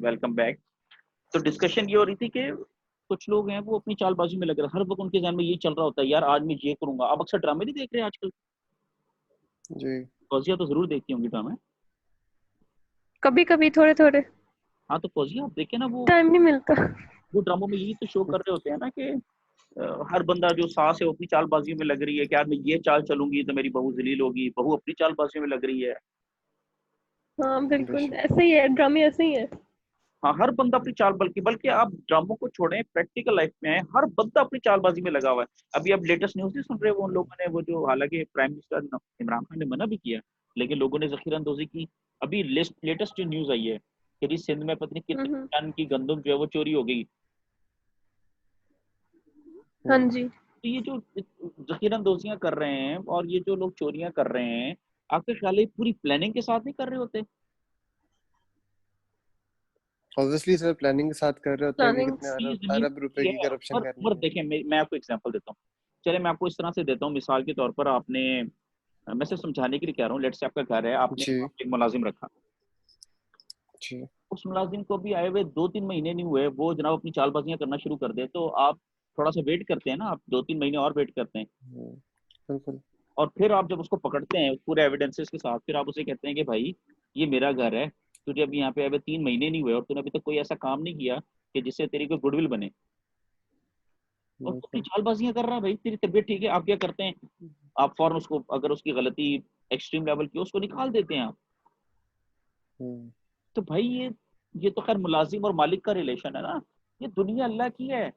Welcome back. تو discussion یہ ہو رہی تھی کہ کچھ لوگ ہیں وہ اپنی چال بازی میں لگ رہے ہیں, ہر وقت ان کے ذہن میں یہ چل رہا ہوتا ہے یار آج میں یہ کروں گا. آپ اکثر ڈرامے نہیں دیکھ رہے آج کل؟ جی فوزیہ تو ضرور دیکھتی ہوں گی ڈرامے. کبھی کبھی تھوڑے تھوڑے. ہاں تو فوزیہ آپ دیکھیں نا, وہ ٹائم نہیں ملتا. وہ ڈراموں میں یہی تو شو کر رہے ہوتے ہیں نا کہ ہر بندہ جو ساس ہے وہ اپنی چال بازی میں لگ رہی ہے کہ یار میں یہ چال چلوں گی تو میری بہو ذلیل ہوگی, بہو اپنی چال بازی میں لگ رہی ہے. ہاں بالکل ایسے ہی ہے, ڈرامے ایسے ہی ہے. ہاں ہر بندہ اپنی چال, بلکہ آپ ڈراموں کو چھوڑیں, پریکٹیکل لائف میں ہر بندہ اپنی چال بازی میں لگا ہوا ہے. ابھی اب لیٹسٹ نیوز نہیں سن رہے, وہ ان لوگوں نے وہ جو, حالانکہ پرائم منسٹر عمران خان نے منع بھی کیا لیکن لوگوں نے ذخیرہ اندوزی کی. ابھی لیٹسٹ جو نیوز آئی ہے کہ سندھ میں پتہ نہیں کتنے ٹن کی گندم جو ہے وہ چوری ہو گئی. ہاں جی. تو یہ جو ذخیرہ اندوزیاں کر رہے ہیں اور یہ جو لوگ چوریاں کر رہے ہیں, آپ کے خیال ہے پوری پلاننگ کے ساتھ نہیں کر رہے ہوتے؟ obviously سر پلاننگ کے ساتھ کر رہے ہوتے ہیں کہ کتنے ارب روپے کی کرپشن کرنی ہے. دیکھیں میں آپ کو ایگزامپل دیتا ہوں, چلے میں آپ کو اس طرح سے دیتا ہوں مثال کے طور پر. آپ نے, میں سے سمجھانے کے لیے کہہ رہا ہوں, لیٹ سے آپ کا گھر ہے, آپ نے ایک ملازم رکھا, اس ملازم کو بھی آئے ہوئے 2-3 مہینے نہیں ہوئے, وہ جناب اپنی چال بازیاں کرنا شروع کر دے, تو آپ تھوڑا سا ویٹ کرتے ہیں نا, آپ 2-3 مہینے اور ویٹ کرتے ہیں. بالکل. اور پھر آپ جب اس کو پکڑتے ہیں پورے ایویڈنسز کے ساتھ, پھر آپ اسے کہتے ہیں کہ بھائی یہ میرا گھر ہے, تجھے ابھی یہاں پہ ابھی 3 مہینے نہیں ہوئے اور تم نے ابھی تک کوئی ایسا کام نہیں کیا کہ جس سے تیری کوئی گڈ ول بنے, اور تو اپنی چال بازیاں کر رہا ہے. بھائی تیری طبیعت ٹھیک ہے, آپ کیا کرتے ہیں, آپ فوراً اس کو, اگر اس کی غلطی ایکسٹریم لیول کی اس کو نکال دیتے ہیں آپ. تو بھائی یہ تو خیر ملازم اور مالک کا ریلیشن ہے نا, یہ دنیا اللہ کی ہے.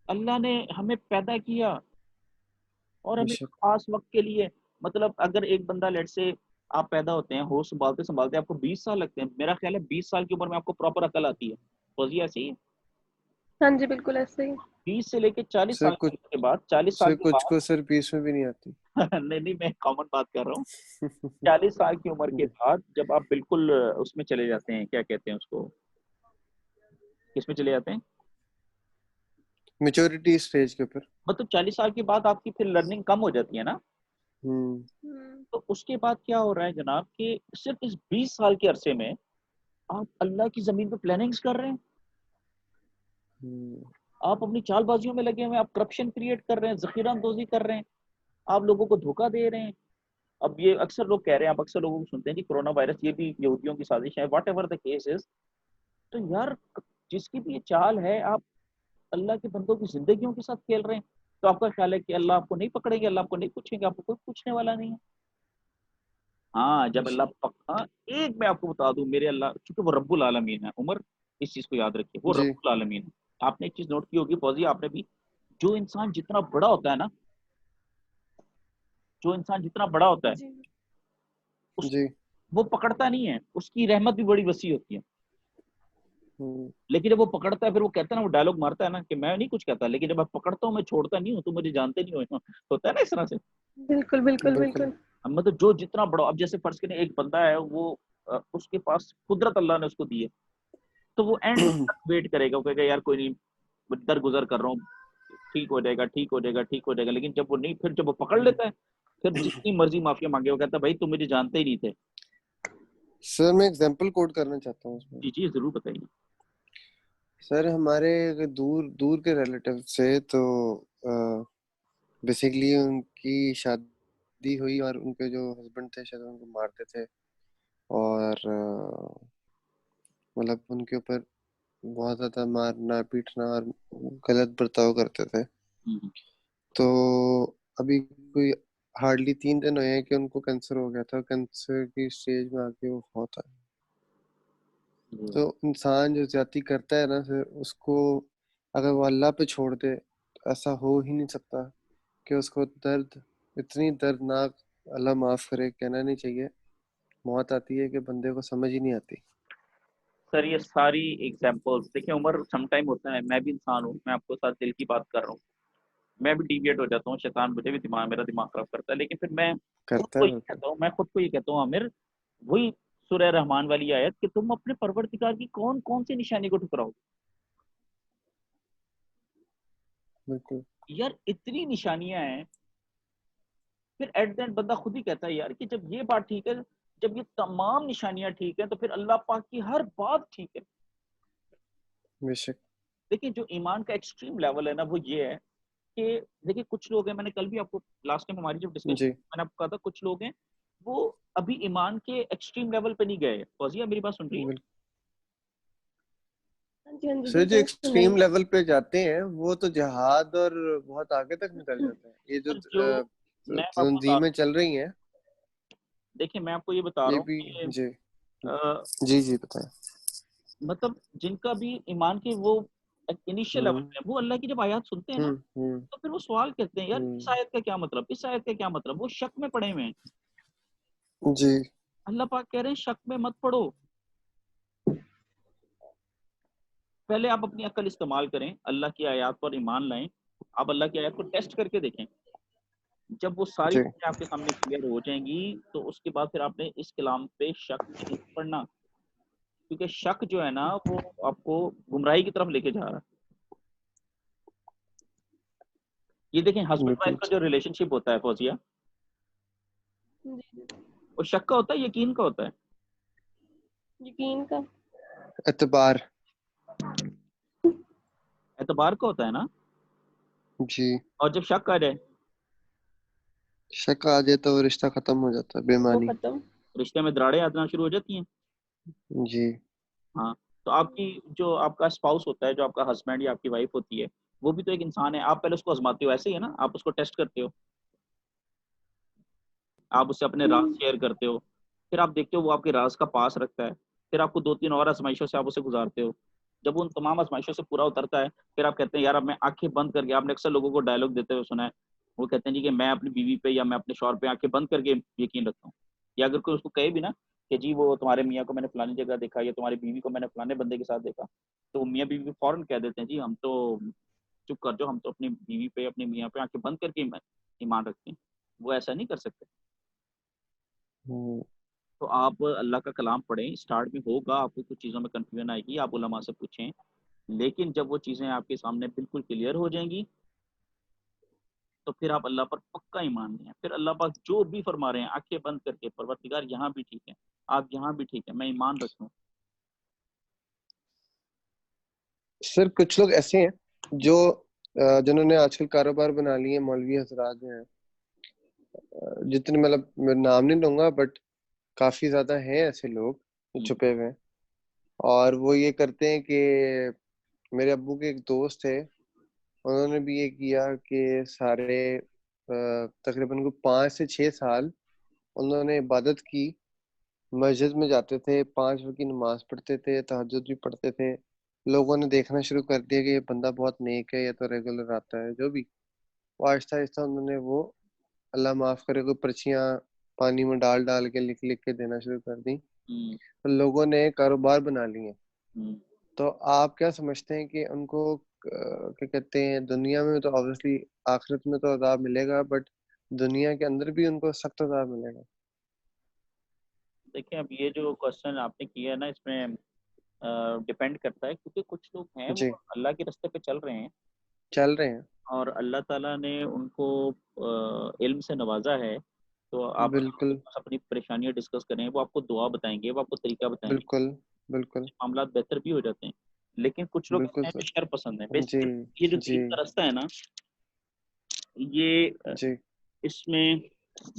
اللہ نے ہمیں پیدا کیا اور ہمیں خاص وقت کے لیے, مطلب اگر ایک بندہ لیٹ سے آپ پیدا ہوتے ہیں, ہوش سنبھالتے سنبھالتے آپ کو 20 سال لگتے ہیں, میرا خیال ہے 20 سال کی عمر میں آپ کو پراپر عقل آتی ہے. فوزیہ ایسے ہی ہے؟ ہاں جی بالکل ایسے ہی. 20 سے لے کے 40 سال کے بعد, 40 سال کے بعد کچھ کو سر 20 میں بھی نہیں آتی. نہیں میں کامن بات کر رہا ہوں. 40 سال کی عمر کے بعد جب آپ بالکل اس میں چلے جاتے ہیں, کیا کہتے ہیں اس کو, کس میں چلے جاتے ہیں, میچورٹی اسٹیج کے اوپر, مطلب 40 سال کے بعد آپ کی پھر لرننگ کم ہو جاتی ہے نا. تو اس کے بعد کیا ہو رہا ہے جناب کہ صرف اس 20 سال کے عرصے میں آپ اللہ کی زمین پہ پلاننگز کر رہے ہیں, آپ اپنی چال بازیوں میں لگے ہوئے ہیں, آپ کرپشن کریٹ کر رہے ہیں, ذخیرہ اندوزی کر رہے ہیں, آپ لوگوں کو دھوکہ دے رہے ہیں. اب یہ اکثر لوگ کہہ رہے ہیں, آپ اکثر لوگوں کو سنتے ہیں کہ کرونا وائرس یہ بھی یہودیوں کی سازش ہے, what ever the case is. تو یار جس کی بھی یہ چال ہے, آپ اللہ کے بندوں کی زندگیوں کے ساتھ کھیل رہے ہیں, تو آپ کا خیال ہے کہ اللہ آپ کو نہیں پکڑیں گے, اللہ آپ کو نہیں پوچھیں گے, آپ کو کوئی پوچھنے والا نہیں ہے. ہاں جب اللہ ایک میں آپ کو بتا دوں, میرے اللہ چونکہ وہ رب العالمین ہے, عمر اس چیز کو یاد رکھیے, وہ رب العالمین ہے. آپ نے ایک چیز نوٹ کی ہوگی فوزی, آپ نے بھی, جو انسان جتنا بڑا ہوتا ہے نا, جو انسان جتنا بڑا ہوتا ہے وہ پکڑتا نہیں ہے, اس کی رحمت بھی بڑی وسیع ہوتی ہے. لیکن جب وہ پکڑتا ہے پھر وہ کہتا ہے نا, وہ ڈائلگ مارتا ہے نا کہ میں نہیں کچھ کہتا, لیکن جب میں پکڑتا ہوں میں چھوڑتا نہیں ہوں, تو مجھے جانتے نہیں ہوتا ہے نا اس طرح سے. بالکل بالکل بالکل. مطلب جو جتنا بڑا, اب جیسے فرض کریں ایک بندہ ہے, وہ اس کے پاس قدرت اللہ نے اس کو دی ہے, تو وہ اینڈ تک ویٹ کرے گا, وہ کہے گا یار کوئی نہیں, درگزر کر رہا ہوں, ٹھیک ہو جائے گا, ٹھیک ہو جائے گا, ٹھیک ہو جائے گا. لیکن جب وہ نہیں, پھر جب وہ پکڑ لیتا ہے, پھر جتنی مرضی معافیا مانگے, وہ کہتا ہے بھائی تم مجھے جانتے ہی نہیں تھے. سر میں ایگزامپل کوٹ کرنا چاہتا ہوں اس میں. جی جی ضرور بتائیے. سر ہمارے دور کے ریلیٹیو سے, تو بیسیکلی ان کی شادی ہوئی اور ان کے جو ہسبینڈ تھے شاید ان کو مارتے تھے, اور مطلب ان کے اوپر بہت زیادہ مارنا پیٹنا اور غلط برتاؤ کرتے تھے. تو ابھی کوئی ہارڈلی 3 دن ہوئے ہیں کہ ان کو کینسر ہو گیا تھا, کینسر کی اسٹیج میں آ کے وہ ہوتا ہے. تو انسان جو زیادتی کرتا ہے نا سر, اس کو اگر وہ اللہ پہ چھوڑ دے تو ایسا ہو ہی نہیں سکتا کہ اس کو درد, اتنی دردناک, اللہ معاف کرے کہنا نہیں چاہیے, موت آتی ہے کہ بندے کو سمجھ ہی نہیں آتی. سر یہ ساری ایگزامپلس دیکھیں, عمر سم ٹائم ہوتا ہے, میں بھی انسان ہوں, میں آپ کو ساتھ دل کی بات کر رہا ہوں, میں بھی ڈیویٹ ہو جاتا ہوں, شیطان مجھے بھی میرا دماغ خراب کرتا ہے, لیکن پھر میں خود کو یہ کہتا ہوں عامر, وہی سورہ رحمان والی آیت کہ تم اپنے پروردگار کی کون کون سی نشانی کو ٹھکراؤ. بالکل یار اتنی نشانیاں ہیں, پھر ایٹ دا اینڈ بندہ خود ہی کہتا ہے یار کہ جب یہ بات ٹھیک ہے، جب یہ تمام نشانیاں ٹھیک ہیں، تو پھر اللہ پاک کی ہر بات ٹھیک ہے. بے شک. دیکھیں جو ایمان کا ایکسٹریم لیول ہے نا وہ یہ ہے کہ دیکھیں کچھ لوگ ہیں، میں نے کل بھی آپ کو لاسٹ ٹائم ہماری جب ڈسکشن جی میں نے آپ کو کہا تھا کچھ لوگ ہیں وہ ابھی ایمان کے ایکسٹریم لیول پہ نہیں گئے. فوزیہ میری بات سن رہی ہے؟ بالکل. ہاں جی ہاں جی سر جو بالکل سن رہی ایکسٹریم ہوں. لیول پہ جاتے ہیں وہ تو جہاد اور بہت آگے تک نکل جاتے ہیں. یہ جو سر جو میں آپ کو بتا رہا تنظیمیں ہوں، چل رہی ہیں دیکھیں میں آپ کو یہ بتا رہا یہ ہوں بھی. کہ جی جی جی بتائیں. مطلب جن کا بھی ایمان کے وہ انیشیل لیول ہوں پہ ہے، وہ اللہ کی جب آیات سنتے ہیں نا ہوں ہوں تو پھر وہ سوال کرتے ہیں یار ہوں. اس آیت کا کیا مطلب، اس آیت کا کیا مطلب. وہ شک میں پڑے ہوئے ہیں. جی اللہ پاک کہہ رہے ہیں شک میں مت پڑو، پہلے آپ اپنی عقل استعمال کریں، اللہ کی آیات پر ایمان لائیں، آپ اللہ کی آیات کو ٹیسٹ کر کے دیکھیں. جب وہ ساری جی چیزیں آپ کے سامنے کلیئر ہو جائیں گی تو اس کے بعد پھر آپ نے اس کلام پہ شک نہیں پڑنا، کیونکہ شک جو ہے نا وہ آپ کو گمراہی کی طرف لے کے جا رہا ہے. یہ دیکھیں ہسبینڈ بالکل. وائف کا جو ریلیشن شپ ہوتا ہے فوزیہ، جی جی وہ شک کا ہوتا ہے یقین کا ہوتا ہے؟ یقین کا. اعتبار. اعتبار کا ہوتا ہے نا. جی اور جب شک آ جائے شک آ جائے تو وہ رشتہ ختم ہو جاتا ہے بے وہ معنی. ختم. رشتے میں دراڑیں آنا شروع ہو جاتی ہیں. جی ہاں تو آپ کی جو آپ کا اسپاؤس ہوتا ہے، جو آپ کا ہسبینڈ یا آپ کی وائف ہوتی ہے، وہ بھی تو ایک انسان ہے. آپ پہلے اس کو آزماتے ہو، ایسے ہی ہے نا، آپ اس کو ٹیسٹ کرتے ہو، آپ اس سے اپنے راز شیئر کرتے ہو، پھر آپ دیکھتے ہو وہ آپ کے راز کا پاس رکھتا ہے، پھر آپ کو 2-3 اور آزمائشوں سے آپ اسے گزارتے ہو. جب ان تمام آزمائشوں سے پورا اترتا ہے پھر آپ کہتے ہیں یار اب میں آنکھیں بند کر کے، آپ نے اکثر لوگوں کو ڈائلاگ دیتے ہوئے سنا ہے، وہ کہتے ہیں جی کہ میں اپنی بیوی پہ یا میں اپنے شوہر پہ آنکھیں بند کر کے یقین رکھتا ہوں. یا اگر کوئی اس کو کہے بھی نا کہ جی وہ تمہارے میاں کو میں نے فلانی جگہ دیکھا یا تمہاری بیوی کو میں نے فلانے بندے کے ساتھ دیکھا، تو وہ میاں بیوی فوراً کہہ دیتے ہیں جی ہم تو چپ کر جو، ہم تو اپنی بیوی پہ اپنے میاں پہ آنکھیں بند کر کے ایمان رکھتے ہیں. وہ ایسا نہیں کر سکتے. ہوں. تو آپ اللہ کا کلام پڑھیں، اسٹارٹ میں ہوگا آپ کو کچھ چیزوں میں کنفیوژن آئے گی، آپ علماء سے پوچھیں، لیکن جب وہ چیزیں آپ کے سامنے بالکل کلیئر ہو جائیں گی تو پھر آپ اللہ پر پکا ایمان لیں. پھر اللہ پاک جو بھی فرما رہے ہیں آنکھیں بند کر کے، پروردگار یہاں بھی ٹھیک ہے، آپ یہاں بھی ٹھیک ہے، میں ایمان رکھوں. سر کچھ لوگ ایسے ہیں جو جنہوں نے آج کل کاروبار بنا لیے، مولوی حضرات جو ہیں، جتنے مطلب میں نام نہیں لوں گا بٹ کافی زیادہ ہیں ایسے لوگ چھپے ہوئے. اور وہ یہ کرتے ہیں کہ میرے ابو کے ایک دوست تھے، انہوں نے بھی یہ کیا کہ سارے تقریباً 5 سے 6 سال انہوں نے عبادت کی، مسجد میں جاتے تھے، 5 وقت کی نماز پڑھتے تھے، تہجد بھی پڑھتے تھے. لوگوں نے دیکھنا شروع کر دیا کہ یہ بندہ بہت نیک ہے، یہ تو ریگولر آتا ہے جو بھی. وہ آہستہ آہستہ انہوں نے وہ اللہ معاف کرے کوئی پرچیاں پانی میں ڈال ڈال کے لکھ لکھ کے دینا شروع کر دی. تو لوگوں نے کاروبار بنا لیے. تو آپ کیا سمجھتے ہیں کہ ان کو کیا کہتے ہیں، دنیا میں تو obviously آخرت میں تو عذاب ملے گا، بٹ دنیا کے اندر بھی ان کو سخت عذاب ملے گا؟ دیکھیں اب یہ جو کوشچن آپ نے کیا ہے نا، اس میں ڈپینڈ کرتا ہے، کیونکہ کچھ لوگ ہیں وہ جی اللہ کے راستے پہ چل رہے ہیں چل رہے ہیں. اور اللہ تعالیٰ نے ان کو علم سے نوازا ہے، تو آپ بالکل اپنی پریشانیاں ڈسکس کریں، وہ آپ کو دعا بتائیں گے، وہ آپ کو طریقہ بتائیں گے، بالکل بالکل معاملات بہتر بھی ہو جاتے ہیں. لیکن کچھ لوگ ایسے بالکل ہیں جو سر. شر پسند ہیں. جی بیسیکلی یہ جو جی دین کا راستہ ہے نا، یہ جی اس میں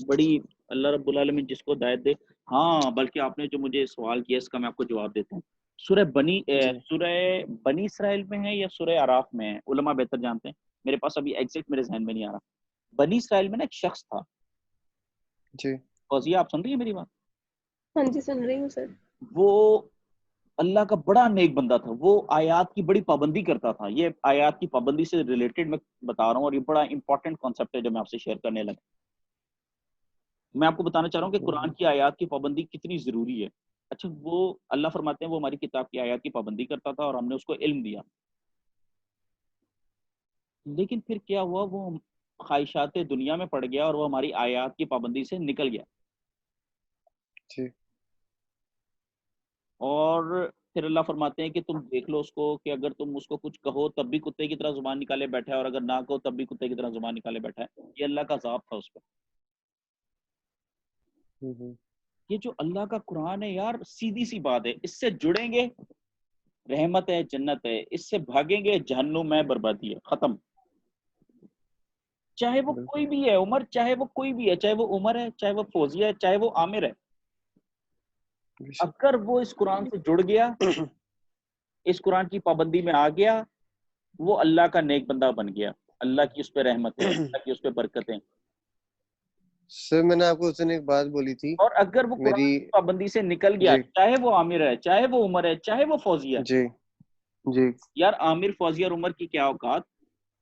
بڑی اللہ رب العالمین جس کو ہدایت دے. ہاں بلکہ آپ نے جو مجھے سوال کیا اس کا میں آپ کو جواب دیتا ہوں. سورہ جی بنی اسرائیل میں ہے یا سورہ اعراف میں ہے، علماء بہتر جانتے ہیں، میرے پاس ابھی ایگزیکٹ میرے ذہن میں نہیں آ رہا. بنی اسرائیل میں نا ایک شخص تھا. جی فوزیہ آپ سن رہی ہیں میری بات؟ ہاں جی سن رہی ہوں سر. وہ اللہ کا بڑا نیک بندہ تھا، وہ آیات کی بڑی پابندی کرتا تھا. یہ آیات کی پابندی سے ریلیٹڈ میں بتا رہا ہوں، اور یہ بڑا امپورٹنٹ کانسیپٹ ہے جو میں آپ سے شیئر کرنے لگا. میں آپ کو بتانا چاہ رہا ہوں کہ قرآن کی آیات کی پابندی کتنی ضروری ہے. اچھا وہ اللہ فرماتے ہیں وہ ہماری کتاب کی آیات کی پابندی کرتا تھا اور ہم نے اس کو علم دیا، لیکن پھر کیا ہوا، وہ خواہشات دنیا میں پڑ گیا اور وہ ہماری آیات کی پابندی سے نکل گیا. جی اور پھر اللہ فرماتے ہیں کہ تم دیکھ لو اس کو کہ اگر تم اس کو کچھ کہو تب بھی کتے کی طرح زبان نکالے بیٹھا ہے، اور اگر نہ کہو تب بھی کتے کی طرح زبان نکالے بیٹھا ہے. یہ اللہ کا عذاب تھا اس پہ. یہ جو اللہ کا قرآن ہے یار سیدھی سی بات ہے, اس سے جڑیں گے رحمت ہے جنت ہے, اس سے بھاگیں گے جہنم ہے بربادی ہے, ختم. چاہے وہ کوئی بھی ہے عمر, چاہے وہ کوئی بھی ہے, چاہے وہ عمر ہے, چاہے وہ فوزیہ ہے, چاہے وہ عامر ہے, اگر وہ اس قرآن سے جڑ گیا, اس قرآن کی پابندی میں آ گیا, وہ اللہ کا نیک بندہ بن گیا, اللہ کی اس پہ رحمت ہے, اللہ کی اس پہ برکت ہے. سر میں نے آپ کو اس دن ایک بات بولی تھی, اور اگر وہ قرآن کی پابندی سے نکل گیا, چاہے وہ عامر ہے, چاہے وہ عمر ہے, چاہے وہ فوزیہ ہے. جی جی یار عامر فوزیہ اور عمر کی کیا اوقات,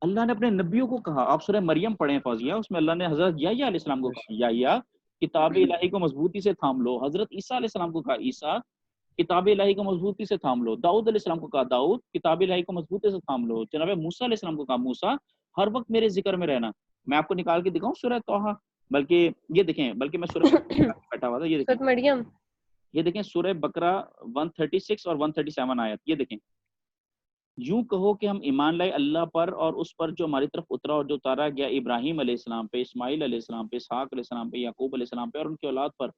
اللہ نے اپنے نبیوں کو کہا. آپ سورہ مریم پڑھیں فوزیہ, اس میں اللہ نے حضرت یحییٰ علیہ السلام کو کہا یحییٰ کتاب الہی کو مضبوطی سے تھام لو. حضرت عیسیٰ علیہ السلام کو کہا عیسیٰ کتاب الہی کو مضبوطی سے تھام لو. داؤد علیہ السلام کو کہا داؤد کتاب الہی کو مضبوطی سے تھام لو. جناب موسیٰ علیہ السلام کو کہا موسیٰ ہر وقت میرے ذکر میں رہنا. میں آپ کو نکال کے دکھاؤں سورہ طٰہٰ, بلکہ یہ دیکھیں, بلکہ میں سورہ بیٹھا ہوا تھا, یہ دیکھیں مریم, یہ دیکھیں سورہ بقرہ 136 اور 137 آیت, یہ دیکھیں. یوں کہو کہ ہم ایمان لائے اللہ پر اور اس پر جو ہماری طرف اترا اور جو اتارا گیا ابراہیم علیہ السلام پہ, اسماعیل علیہ السلام پہ, اسحاق علیہ السلام پہ, یعقوب علیہ السلام پہ اور ان کی اولاد پر,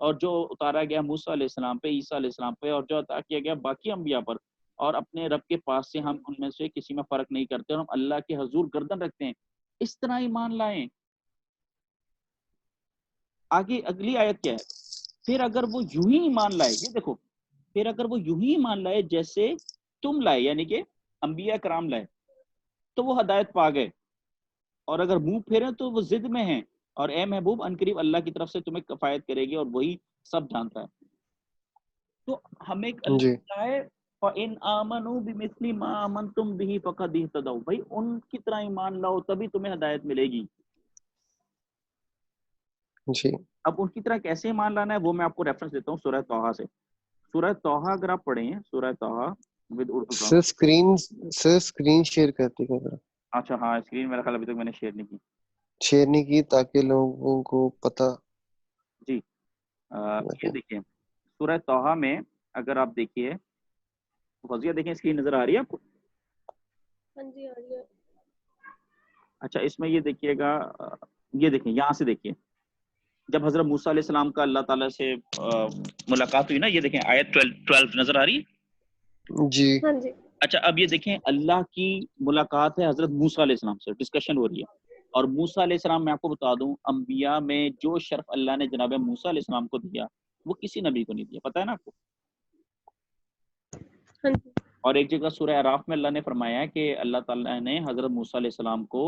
اور جو اتارا گیا موسیٰ علیہ السلام پہ, عیسیٰ علیہ السلام پہ, اور جو عطا کیا گیا باقی انبیاء پر, اور اپنے رب کے پاس سے ہم ان میں سے کسی میں فرق نہیں کرتے اور ہم اللہ کے حضور گردن رکھتے ہیں, اس طرح ایمان لائیں. آگے اگلی آیت کیا ہے, پھر اگر وہ یوں ہی ایمان لائے, یہ دیکھو, پھر اگر وہ یوں ہی ایمان لائے جیسے تم لائے, یعنی کہ انبیاء کرام لائے, تو وہ ہدایت پا گئے, اور اگر منہ پھیریں تو وہ ضد میں ہیں, اور اے محبوب عنقریب اللہ کی طرف سے تمہیں کفایت کرے گی اور وہی سب جانتا ہے. تو ہمیں اللہ ہے فَإِنْ آمَنُوا بِمِثْلِ مَا آمَنْتُمْ بِهِ فَقَدِ اهْتَدَوْا, بھائی ان کی طرح ایمان لاؤ تبھی تمہیں ہدایت ملے گی. جی اب ان کی طرح کیسے ایمان لانا ہے وہ میں آپ کو ریفرنس دیتا ہوں سورہ طٰہٰ سے. سورہ طٰہٰ اگر آپ پڑھیں, سورہ طٰہٰ ود اردو کا, سر اسکرین شیئر کرتے ہیں. اچھا ہاں اسکرین میرا خیال ابھی تک میں نے شیئر نہیں کی, شیئر نہیں کی تاکہ لوگوں کو پتہ. جی یہ دیکھیں سورہ طٰہٰ میں اگر آپ دیکھیے فضیہ, دیکھیں اسکرین نظر آ رہی ہے آپ کو؟ ہاں جی آ رہی ہے. اچھا اس میں یہ دیکھیے گا, یہ دیکھیں یہاں سے دیکھیے, جب حضرت موسیٰ علیہ السلام کا اللہ تعالیٰ سے ملاقات ہوئی نا, یہ دیکھیں آیت 12 نظر آ رہی ہے جی. ہاں جی. اچھا اب یہ دیکھیں اللہ کی ملاقات ہے حضرت موسیٰ علیہ السلام سے, ڈسکشن ہو رہی ہے, اور موسیٰ علیہ السلام, میں آپ کو بتا دوں انبیاء میں جو شرف اللہ نے جناب موسیٰ علیہ السلام کو دیا وہ کسی نبی کو نہیں دیا, پتہ ہے نا آپ کو. ہاں جی. اور ایک جگہ سورہ اعراف میں اللہ نے فرمایا ہے کہ اللہ تعالیٰ نے حضرت موسیٰ علیہ السلام کو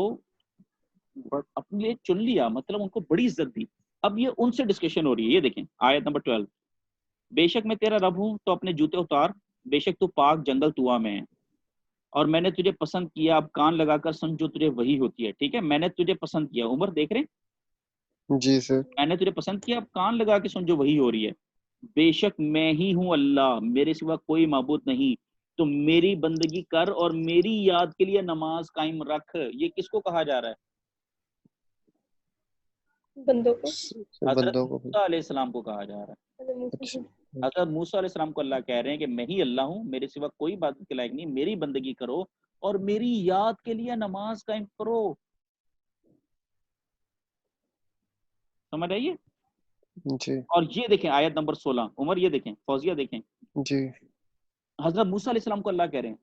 اپنے لیے چن لیا, مطلب ان کو بڑی عزت دی. اب یہ ان سے ڈسکشن ہو رہی ہے, یہ دیکھیں آیت نمبر 12, بے شک میں تیرا رب ہوں تو اپنے جوتے اتار, بے شک تو پاک جنگل طوا میں ہے, اور میں نے تجھے پسند کیا, اب کان لگا کر سن جو تجھے وہی ہوتی ہے. ٹھیک ہے, میں نے تجھے پسند کیا, عمر دیکھ رہے ہیں, جی سر, میں نے تجھے پسند کیا, اب کان لگا کے سن جو وہی ہو رہی ہے. بے شک میں ہی ہوں اللہ, میرے سوا کوئی معبود نہیں, تو میری بندگی کر اور میری یاد کے لیے نماز قائم رکھ. یہ کس کو کہا جا رہا ہے؟ بندوں کو, حضرت موسیٰ علیہ السلام کو کہا جا رہا ہے. حضرت موسیٰ علیہ السلام کو اللہ کہہ رہے ہیں کہ میں ہی اللہ ہوں, میرے سوا کوئی بات کے لائق نہیں, میری بندگی کرو اور میری یاد کے لیے نماز قائم کرو. سمجھ آئیے؟ جی. اور یہ دیکھیں آیت نمبر 16, عمر یہ دیکھیں, فوزیہ دیکھیں, جی. حضرت موسیٰ علیہ السلام کو اللہ کہہ رہے ہیں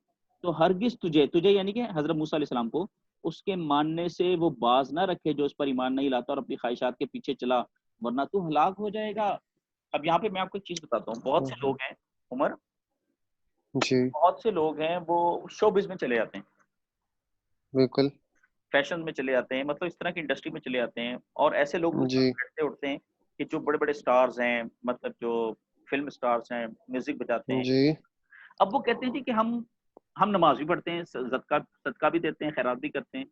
تو ہرگز تجھے یعنی کہ حضرت موسیٰ علیہ السلام کو اس کے ماننے سے وہ باز نہ رکھے جو اس پر ایمان نہیں لاتا اور اپنی خواہشات کے پیچھے چلا, ورنہ تو ہلاک ہو جائے گا. اب یہاں پہ میں آپ کو ایک چیز بتاتا ہوں, بہت سے لوگ ہیں عمر, جی بہت سے لوگ ہیں وہ شوبز میں چلے جاتے ہیں, بالکل, فیشن میں چلے جاتے ہیں, مطلب اس طرح کی انڈسٹری میں چلے جاتے ہیں, اور ایسے لوگ بیٹھتے اٹھتے ہیں کہ جو بڑے بڑے سٹارز ہیں, مطلب جو فلم سٹارز ہیں, میوزک بجاتے ہیں, جی. اب وہ کہتے ہیں جی کہ ہم نماز بھی پڑھتے ہیں, صدقہ بھی دیتے ہیں, خیرات بھی کرتے ہیں.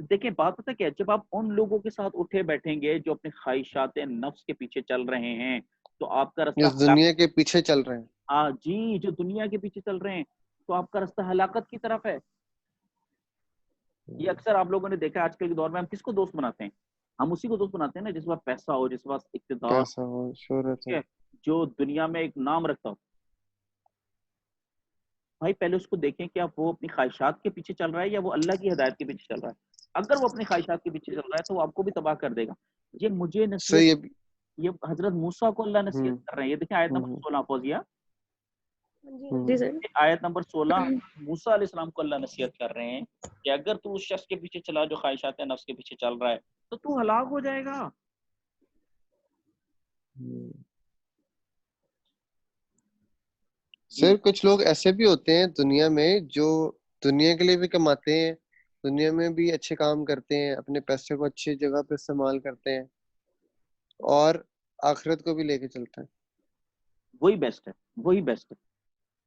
دیکھیں بات پتہ کیا ہے, جب آپ ان لوگوں کے ساتھ اٹھے بیٹھیں گے جو اپنے خواہشات نفس کے پیچھے چل رہے ہیں, تو آپ کا رستہ اس دنیا کے پیچھے چل رہے ہیں, ہاں جی, جو دنیا کے پیچھے چل رہے ہیں, تو آپ کا رستہ ہلاکت کی طرف ہے. یہ اکثر آپ لوگوں نے دیکھا آج کل کے دور میں ہم کس کو دوست بناتے ہیں؟ ہم اسی کو دوست بناتے ہیں نا جس کے پاس پیسہ ہو, جس کے پاس اقتدار, پیسہ ہو, شہرت ہو, جو دنیا میں ایک نام رکھتا ہو. بھائی پہلے اس کو دیکھیں کہ آپ وہ اپنی خواہشات کے پیچھے چل رہا ہے یا وہ اللہ کی ہدایت کے پیچھے چل رہا ہے. اگر وہ اپنی خواہشات کے پیچھے چل رہا ہے تو وہ آپ کو بھی تباہ کر دے گا. یہ مجھے سر نصیحت، یہ حضرت موسیٰ کو اللہ نصیحت کر رہے ہیں. یہ دیکھیں آیت نمبر 16 فوزیہ، جی سر. آیت نمبر 16 موسیٰ علیہ السلام کو اللہ نصیحت کر رہے ہیں کہ اگر تو اس شخص کے پیچھے چلا جو خواہشات نفس کے پیچھے چل رہا ہے تو ہلاک ہو جائے گا. سر کچھ لوگ ایسے بھی ہوتے ہیں دنیا میں جو دنیا کے لیے بھی کماتے ہیں، دنیا میں بھی اچھے کام کرتے ہیں، اپنے پیسے کو اچھی جگہ پہ استعمال کرتے ہیں اور آخرت کو بھی لے کے چلتے ہیں. وہی بیسٹ ہے، وہی بیسٹ ہے.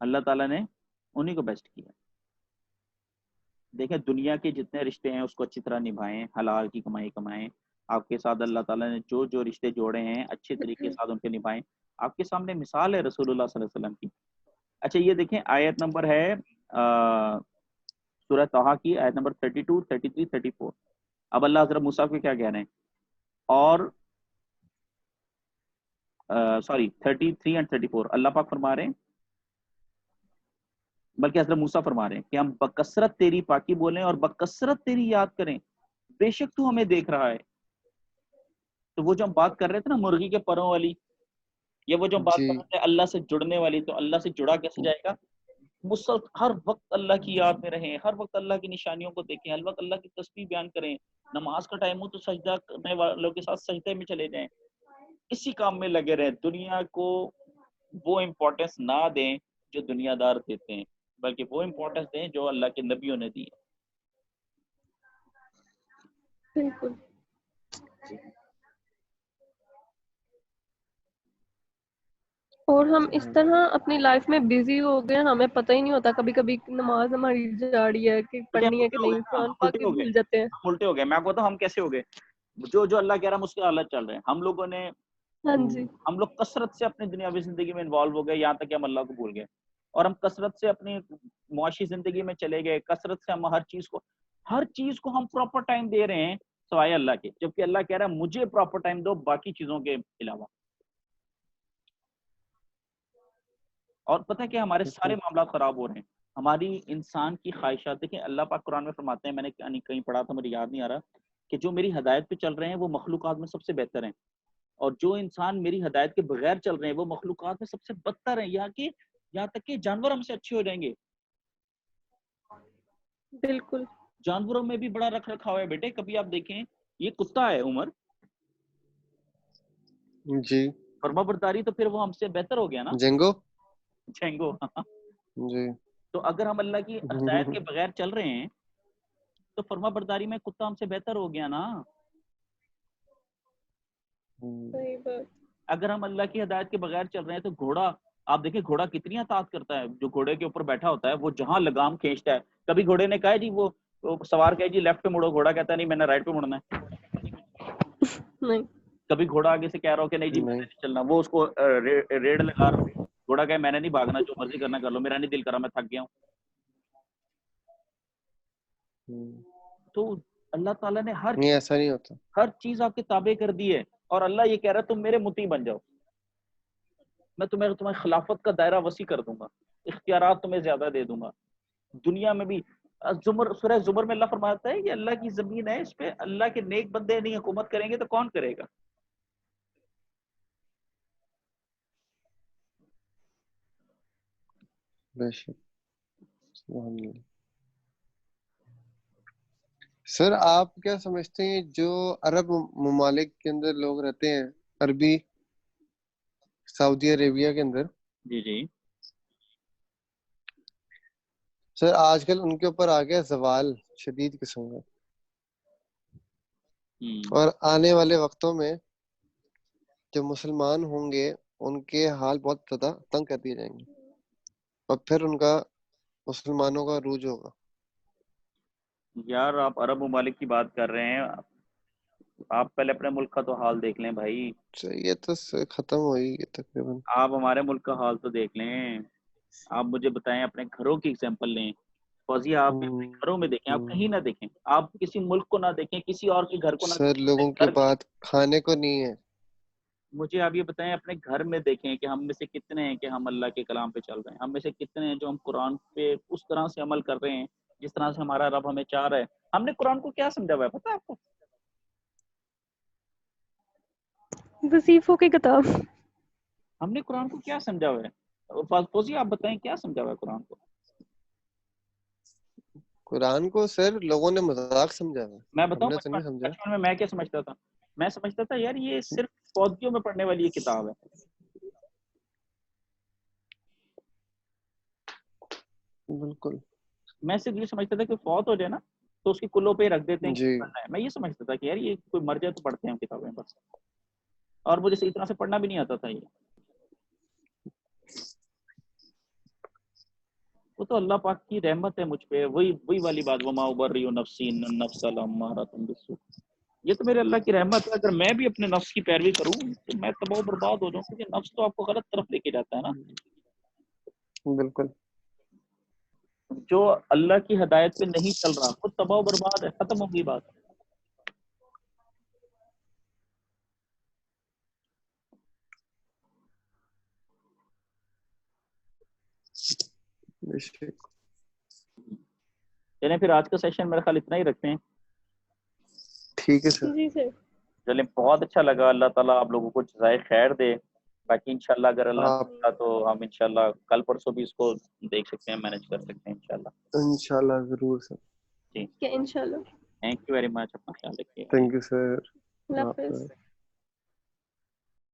اللہ تعالیٰ نے انہی کو بیسٹ کیا. دیکھیں دنیا کے جتنے رشتے ہیں اس کو اچھی طرح نبھائیں، حلال کی کمائی کمائیں. آپ کے ساتھ اللہ تعالیٰ نے جو رشتے جوڑے ہیں اچھے طریقے سے ان کے نبھائیں. آپ کے سامنے مثال ہے رسول اللہ صلی اللہ علیہ وسلم کی. اچھا یہ دیکھیں آیت نمبر ہے سورہ طٰہٰ کی آیت نمبر 32 33 34. اب اللہ حضرت موسیٰ کو کیا کہہ رہے ہیں، اور سوری 33 and 34 اللہ پاک فرما رہے ہیں، بلکہ حضرت موسیٰ فرما رہے ہیں کہ ہم بکثرت تیری پاکی بولیں اور بکثرت تیری یاد کریں، بے شک تو ہمیں دیکھ رہا ہے. تو وہ جو ہم بات کر رہے تھے نا مرغی کے پروں والی، یہ وہ جو ہم بات کر رہے تھے اللہ سے جڑنے والی، تو اللہ سے جڑا کیسے جائے گا؟ ہر وقت اللہ کی یاد میں رہیں، ہر وقت اللہ کی نشانیوں کو دیکھیں، ہر وقت اللہ کی تسبیح بیان کریں. نماز کا ٹائم ہو تو سجدہ کرنے والوں کے ساتھ سجدے میں چلے جائیں. اسی کام میں لگے رہیں. دنیا کو وہ امپورٹنس نہ دیں جو دنیا دار دیتے ہیں، بلکہ وہ امپورٹنس دیں جو اللہ کے نبیوں نے دی. بالکل. اور ہم اس طرح اپنی لائف میں بزی ہو گئے، ہمیں پتہ ہی نہیں ہوتا کبھی کبھی نماز ہماری جا رہی ہے کہ پڑھنی ہے کہ نہیں، قرآن پاک بھی بھول جاتے ہیں. ہم الٹے ہو گئے. میں آپ کو بتاؤں ہم کیسے ہو گئے، جو اللہ کہہ رہا ہے اس کے حالت چل رہے ہیں. ہم لوگوں نے ہم لوگ کثرت سے اپنی دنیاوی زندگی میں انوالو ہو گئے یہاں تک کہ ہم اللہ کو بھول گئے. اور ہم کثرت سے اپنی معاشی زندگی میں چلے گئے، کثرت سے ہم ہر چیز کو ہم پراپر ٹائم دے رہے ہیں سوائے اللہ کے، جبکہ اللہ کہہ رہا ہے مجھے پراپر ٹائم دو باقی چیزوں کے علاوہ. اور پتہ کیا ہمارے سارے معاملات خراب ہو رہے ہیں. ہماری انسان کی خواہشات دیکھیں، اللہ پاک قرآن میں فرماتے ہیں، میں نے کہیں پڑھا تھا مجھے یاد نہیں آ رہا، کہ جو میری ہدایت پہ چل رہے ہیں وہ مخلوقات میں سب سے بہتر ہیں، اور جو انسان میری ہدایت کے بغیر چل رہے ہیں وہ مخلوقات میں سب سے بدتر ہیں. یہاں تک کہ جانور ہم سے اچھے ہو جائیں گے. بالکل. جانوروں میں بھی بڑا رکھ رکھا ہوا ہے بیٹے. کبھی آپ دیکھیں یہ کتا ہے عمر جی، فرما برداری، تو پھر وہ ہم سے بہتر ہو گیا نا. جنگو جی. تو اگر ہم اللہ کی ہدایت کے بغیر چل رہے ہیں تو فرما برداری میں کتا ہم سے بہتر ہو گیا نا. اگر ہم اللہ کی ہدایت کے بغیر چل رہے ہیں تو گھوڑا، آپ دیکھیں گھوڑا کتنی اطاعت کرتا ہے. جو گھوڑے کے اوپر بیٹھا ہوتا ہے وہ جہاں لگام کھینچتا ہے، کبھی گھوڑے نے کہا جی وہ سوار کہے جی لیفٹ پہ مڑو، گھوڑا کہتا ہے نہیں میں نے رائٹ پہ مڑنا ہے. کبھی گھوڑا آگے سے کہہ رہا ہو کہ نہیں جی میں نے نہیں چلنا، وہ اس کو ریڑ لگا رہا ہو، گھوڑا کہے میں نے نہیں بھاگنا، جو مرضی کرنا کر لو، میرا نہیں دل کرا، میں تھک گیا ہوں. تو اللہ تعالیٰ نے ایسا نہیں ہوتا، ہر چیز آپ کے تابع کر دی ہے. اور اللہ یہ کہہ رہا ہے تم میرے مطیع بن جاؤ، میں تمہیں خلافت کا دائرہ وسیع کر دوں گا، اختیارات تمہیں زیادہ دے دوں گا. دنیا میں بھی سورہ زمر میں اللہ فرماتا ہے کہ اللہ کی زمین ہے، اس پہ اللہ کے نیک بندے نہیں حکومت کریں گے تو کون کرے گا. سر آپ کیا سمجھتے ہیں جو عرب ممالک کے اندر لوگ رہتے ہیں، عربی سعودی عربیہ کے اندر، جی سر آج کل ان کے اوپر آ گیا زوال شدید قسم کا، اور آنے والے وقتوں میں جو مسلمان ہوں گے ان کے حال بہت زیادہ تنگ کر دیے جائیں گے، اور پھر ان کا مسلمانوں کا عروج ہوگا. یار آپ عرب ممالک کی بات کر رہے ہیں، آپ پہلے اپنے ملک کا تو حال دیکھ لیں بھائی. یہ تو ختم ہوئی تقریباً. آپ ہمارے ملک کا حال تو دیکھ لیں. آپ مجھے بتائیں، اپنے گھروں کی ایگزامپل لیں. فوزی آپ اپنے گھروں میں دیکھیں، آپ کہیں نہ دیکھیں، آپ کسی ملک کو نہ دیکھیں، کسی اور کے گھر کو نہ سر دیکھیں. لوگوں کے پاس کھانے کو نہیں ہے. مجھے آپ یہ بتائیں اپنے گھر میں دیکھیں کہ ہم میں سے کتنے ہیں کہ ہم اللہ کے کلام پہ چل رہے ہیں، ہم میں سے کتنے ہیں جو ہم قرآن پہ اس طرح سے عمل کر رہے ہیں جس طرح سے ہمارا رب ہمیں چاہ رہا ہے. ہم نے قرآن کو کیا سمجھا ہوا ہے پتہ ہے آپ کو؟ وظیفوں کی کتاب. ہم نے قرآن کو کیا سمجھا ہوا ہے؟ فوزی آپ بتائیں کیا سمجھا ہوا ہے قرآن کو؟ قرآن کو سر لوگوں نے مذاق سمجھا ہے. میں ہم بتاؤں نے تو نہیں سمجھا. بچپن میں کیا سمجھتا تھا؟ میں سمجھتا تھا یار یہ صرف فوجیوں میں پڑھنے والی یہ کتاب ہے. بالکل. میں صرف یہ سمجھتا تھا کہ فوت ہو جائے نا تو اس کی کلوں پہ رکھ دیتے ہیں جی. پڑھنا ہے. میں یہ سمجھتا تھا کہ یار یہ کوئی مر جائے تو پڑھتے ہیں ہم کتابیں بس. اور مجھے صحیح طرح سے پڑھنا بھی نہیں آتا تھا. یہ وہ تو اللہ پاک کی رحمت ہے مجھ پہ. وہی والی بات وما ابرئ نفسی ان النفس لامارۃ بالسوء. یہ تو میرے اللہ کی رحمت ہے. اگر میں بھی اپنے نفس کی پیروی کروں تو میں تباہ و برباد ہو جاؤں کیونکہ نفس تو آپ کو غلط طرف لے کے جاتا ہے نا. بالکل. جو اللہ کی ہدایت پہ نہیں چل رہا وہ تباہ و برباد ہے. ختم ہوگی بات. چلیں پھر آج کا سیشن میرے خیال اتنا ہی رکھتے ہیں. ٹھیک ہے سر. جی سر. چلیں بہت اچھا لگا. اللہ تعالیٰ آپ لوگوں کو جزائے خیر دے. باقی انشاءاللہ اگر اللہ چاہتا تو ہم انشاءاللہ کل پرسوں بھی اس کو دیکھ سکتے ہیں, مینیج کر سکتے ہیں انشاءاللہ. انشاءاللہ ضرور سر. جی انشاءاللہ. Thank you very much. اپنا خیال رکھیے. Thank you sir. اللہ حافظ.